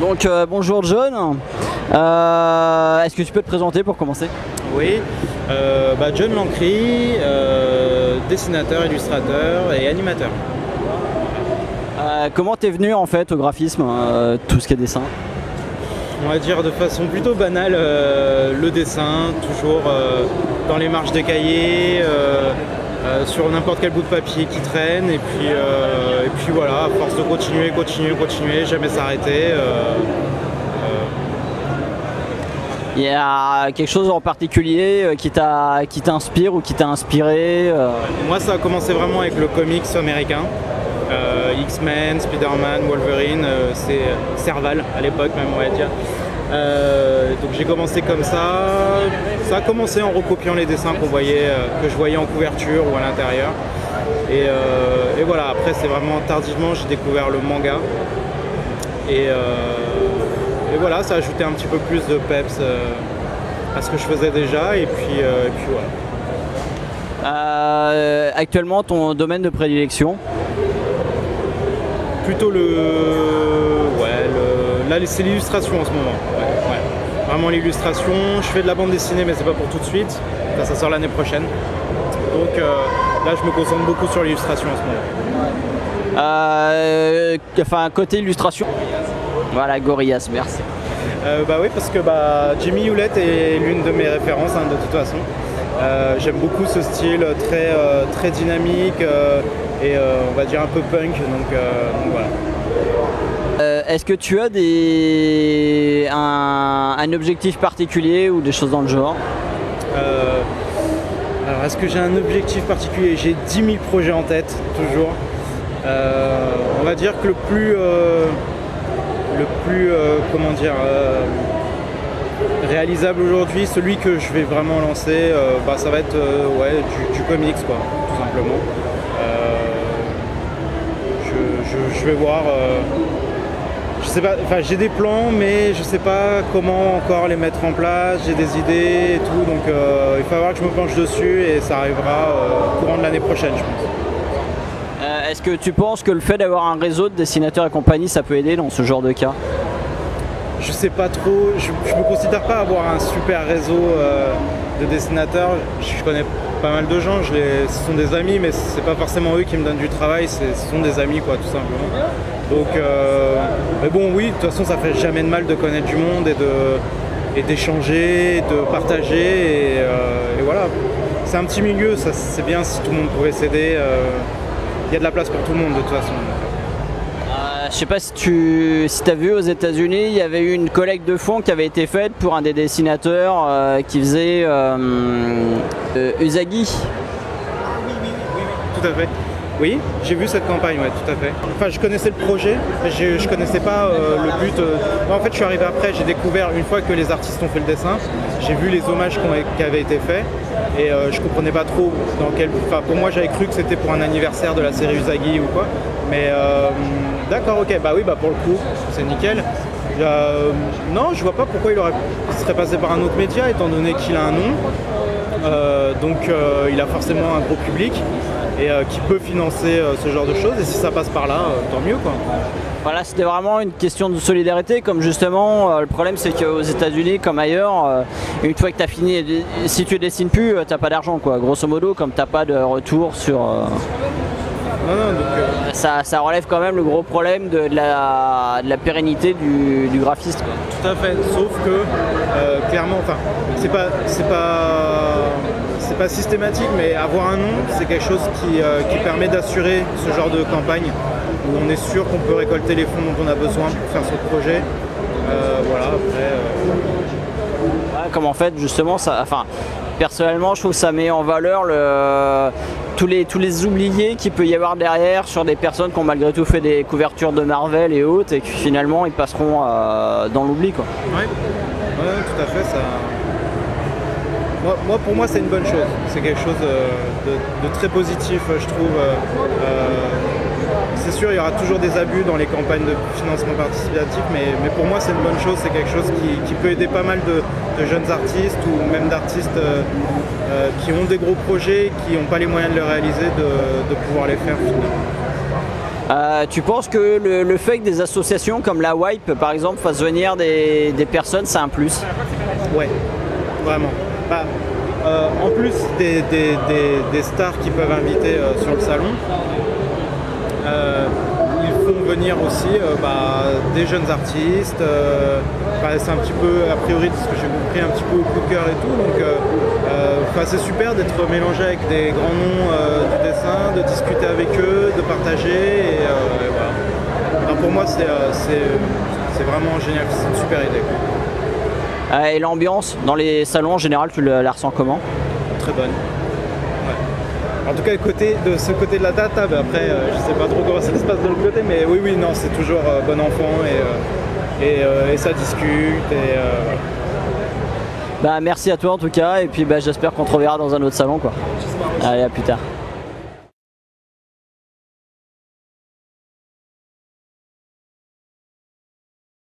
Donc bonjour John, est-ce que tu peux te présenter pour commencer? Oui, John Lancry, dessinateur, illustrateur et animateur. Comment t'es venu en fait au graphisme, tout ce qui est dessin? On va dire de façon plutôt banale, le dessin, toujours dans les marges des cahiers, sur n'importe quel bout de papier qui traîne, et puis voilà, à force de continuer, jamais s'arrêter. Il y a quelque chose en particulier qui t'inspire ou qui t'a inspiré? Moi, ça a commencé vraiment avec le comics américain. X-Men, Spider-Man, Wolverine, c'est Serval à l'époque même, on va dire. Donc j'ai commencé comme ça. Ça a commencé en recopiant les dessins que je voyais en couverture ou à l'intérieur. Et voilà, après c'est vraiment tardivement j'ai découvert le manga. Et voilà, ça a ajouté un petit peu plus de peps à ce que je faisais déjà. Et puis voilà. Actuellement, ton domaine de prédilection? Plutôt là c'est l'illustration en ce moment. Ouais. Vraiment l'illustration. Je fais de la bande dessinée mais c'est pas pour tout de suite. Ça sort l'année prochaine. Donc là je me concentre beaucoup sur l'illustration en ce moment. Côté illustration. Voilà, Gorillaz, merci. Oui, parce que Jimmy Hewlett est l'une de mes références de toute façon. J'aime beaucoup ce style très dynamique et on va dire un peu punk, donc voilà. Est-ce que tu as un objectif particulier ou des choses dans le genre? Alors est-ce que j'ai un objectif particulier? J'ai 10 000 projets en tête, toujours. On va dire que le plus réalisable aujourd'hui, celui que je vais vraiment lancer, ça va être du comics, quoi, tout simplement. Je vais voir. Je sais pas. Enfin, j'ai des plans, mais je sais pas comment encore les mettre en place. J'ai des idées et tout, donc il va falloir que je me penche dessus et ça arrivera au courant de l'année prochaine, je pense. Est-ce que tu penses que le fait d'avoir un réseau de dessinateurs et compagnie, ça peut aider dans ce genre de cas? Je sais pas trop, je me considère pas avoir un super réseau de dessinateurs. Je connais pas mal de gens, ce sont des amis, mais c'est pas forcément eux qui me donnent du travail, ce sont des amis, quoi, tout simplement. Donc, mais bon, oui, de toute façon, ça fait jamais de mal de connaître du monde et d'échanger, de partager, et voilà. C'est un petit milieu, ça c'est bien si tout le monde pouvait s'aider. Il y a de la place pour tout le monde de toute façon. Je sais pas si tu as vu, aux États-Unis, il y avait eu une collecte de fonds qui avait été faite pour un des dessinateurs qui faisait Usagi. Oui, tout à fait. Oui, j'ai vu cette campagne, ouais, tout à fait. Enfin, je connaissais le projet, mais je connaissais pas le but. En fait, je suis arrivé après, j'ai découvert, une fois que les artistes ont fait le dessin, j'ai vu les hommages qui avaient été faits, et je comprenais pas trop dans quel... Enfin, pour moi, j'avais cru que c'était pour un anniversaire de la série Usagi ou quoi, mais d'accord, ok, pour le coup, c'est nickel. Non, je vois pas pourquoi il serait passé par un autre média, étant donné qu'il a un nom, donc il a forcément un gros public, et qui peut financer ce genre de choses, et si ça passe par là, tant mieux, quoi. Voilà, c'était vraiment une question de solidarité, comme justement, le problème c'est qu'aux États-Unis comme ailleurs, une fois que tu as fini, si tu dessines plus, t'as pas d'argent, quoi, grosso modo, comme t'as pas de retour sur... Ça relève quand même le gros problème de la pérennité du graphiste, quoi. Tout à fait, sauf que clairement, enfin, c'est pas systématique, mais avoir un nom, c'est quelque chose qui permet d'assurer ce genre de campagne où on est sûr qu'on peut récolter les fonds dont on a besoin pour faire ce projet. Voilà, après... Ouais, comme en fait, justement, personnellement, je trouve que ça met en valeur tous les oubliés qu'il peut y avoir derrière sur des personnes qui ont malgré tout fait des couvertures de Marvel et autres, et qui finalement ils passeront dans l'oubli, quoi. Ouais, tout à fait. Ça... Pour moi, c'est une bonne chose. C'est quelque chose de très positif, je trouve. C'est sûr, il y aura toujours des abus dans les campagnes de financement participatif, mais pour moi, c'est une bonne chose. C'est quelque chose qui peut aider pas mal de jeunes artistes ou même d'artistes qui ont des gros projets, qui n'ont pas les moyens de les réaliser, de pouvoir les faire finalement. Tu penses que le fait que des associations comme la Wipe par exemple fassent venir des personnes, c'est un plus? Ouais, vraiment. En plus des stars qui peuvent inviter sur le salon, ils font venir aussi des jeunes artistes. C'est un petit peu, a priori, de ce que j'ai compris, un petit peu au coup de cœur et tout. Donc c'est super d'être mélangé avec des grands noms du dessin, de discuter avec eux, de partager. Et voilà. Alors pour moi, c'est vraiment génial, c'est une super idée. Et l'ambiance dans les salons en général, tu la ressens comment? Très bonne. Ouais. En tout cas, de ce côté de la date, après, je sais pas trop comment ça se passe de l'autre côté, mais oui, non, c'est toujours bon enfant et ça discute. Merci à toi en tout cas, et puis j'espère qu'on te reverra dans un autre salon, quoi. Allez, à plus tard.